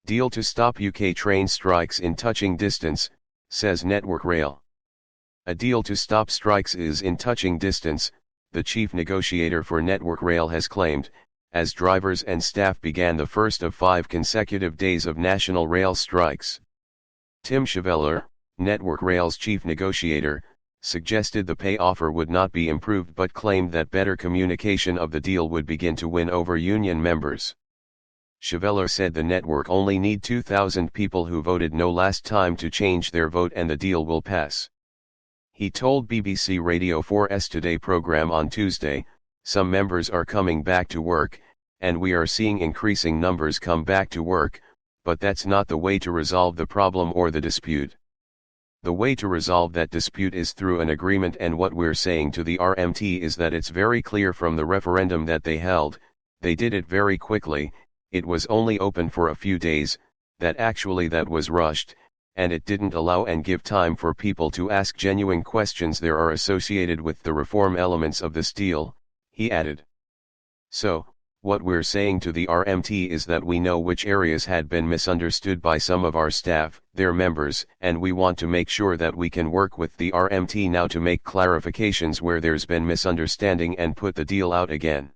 Deal to stop UK train strikes in touching distance, says Network Rail. A deal to stop strikes is in touching distance, the chief negotiator for Network Rail has claimed, as drivers and staff began the first of 5 consecutive days of national rail strikes. Tim Cheveller, Network Rail's chief negotiator, suggested the pay offer would not be improved but claimed that better communication of the deal would begin to win over union members. Cheveller said the network only need 2,000 people who voted no last time to change their vote and the deal will pass. He told BBC Radio 4's Today program on Tuesday, "Some members are coming back to work, and we are seeing increasing numbers come back to work, but that's not the way to resolve the problem or the dispute. The way to resolve that dispute is through an agreement, and what we're saying to the RMT is that it's very clear from the referendum that they held, they did it very quickly, it was only open for a few days, that was rushed, and it didn't allow and give time for people to ask genuine questions there are associated with the reform elements of this deal," he added. "So, what we're saying to the RMT is that we know which areas had been misunderstood by some of our staff, their members, and we want to make sure that we can work with the RMT now to make clarifications where there's been misunderstanding and put the deal out again."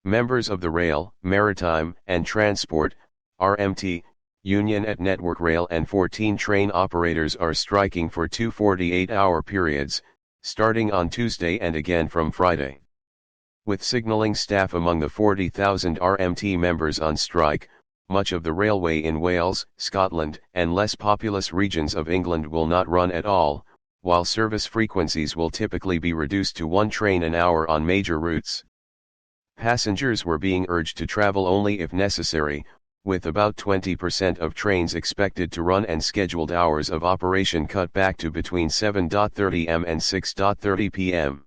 Members of the Rail, Maritime, and Transport, RMT, union at Network Rail and 14 train operators are striking for 2 48-hour periods, starting on Tuesday and again from Friday. With signalling staff among the 40,000 RMT members on strike, much of the railway in Wales, Scotland, and less populous regions of England will not run at all, while service frequencies will typically be reduced to 1 train an hour on major routes. Passengers were being urged to travel only if necessary, with about 20% of trains expected to run and scheduled hours of operation cut back to between 7:30 am and 6:30 pm.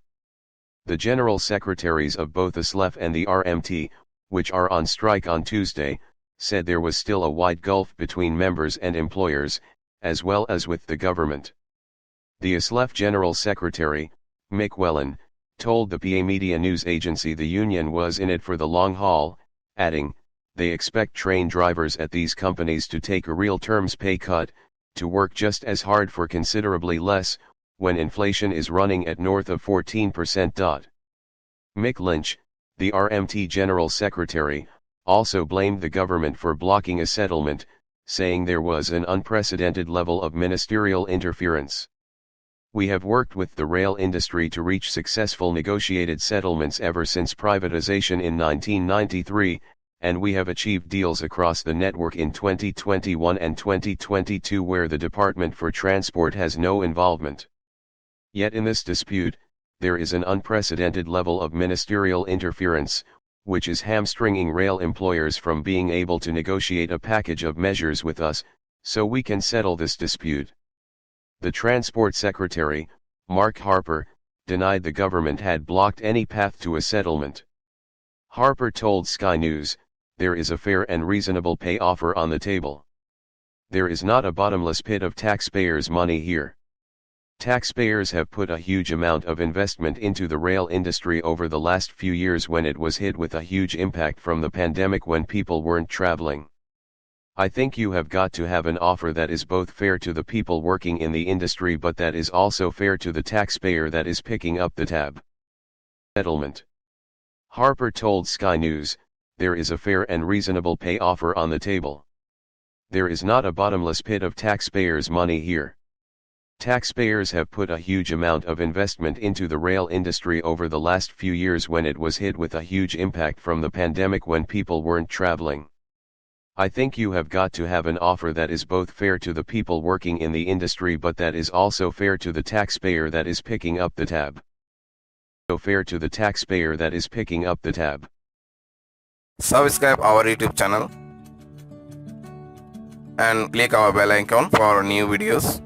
The General Secretaries of both the SLEF and the RMT, which are on strike on Tuesday, said there was still a wide gulf between members and employers, as well as with the government. The SLEF General Secretary, Mick Whelan, told the PA Media News Agency the union was in it for the long haul, adding, "They expect train drivers at these companies to take a real terms pay cut, to work just as hard for considerably less, when inflation is running at north of 14%." Mick Lynch, the RMT General Secretary, also blamed the government for blocking a settlement, saying there was an unprecedented level of ministerial interference. "We have worked with the rail industry to reach successful negotiated settlements ever since privatization in 1993, and we have achieved deals across the network in 2021 and 2022 where the Department for Transport has no involvement. Yet in this dispute, there is an unprecedented level of ministerial interference, which is hamstringing rail employers from being able to negotiate a package of measures with us, so we can settle this dispute." The Transport Secretary, Mark Harper, denied the government had blocked any path to a settlement. Harper told Sky News, "There is a fair and reasonable pay offer on the table. There is not a bottomless pit of taxpayers' money here. Taxpayers have put a huge amount of investment into the rail industry over the last few years when it was hit with a huge impact from the pandemic when people weren't traveling. I think you have got to have an offer that is both fair to the people working in the industry but that is also fair to the taxpayer that is picking up the tab." Settlement. Harper told Sky News, "There is a fair and reasonable pay offer on the table. There is not a bottomless pit of taxpayers' money here. Taxpayers have put a huge amount of investment into the rail industry over the last few years when it was hit with a huge impact from the pandemic when people weren't traveling. I think you have got to have an offer that is both fair to the people working in the industry but that is also fair to the taxpayer that is picking up the tab." So fair to the taxpayer that is picking up the tab. Subscribe our YouTube channel and click our bell icon for new videos.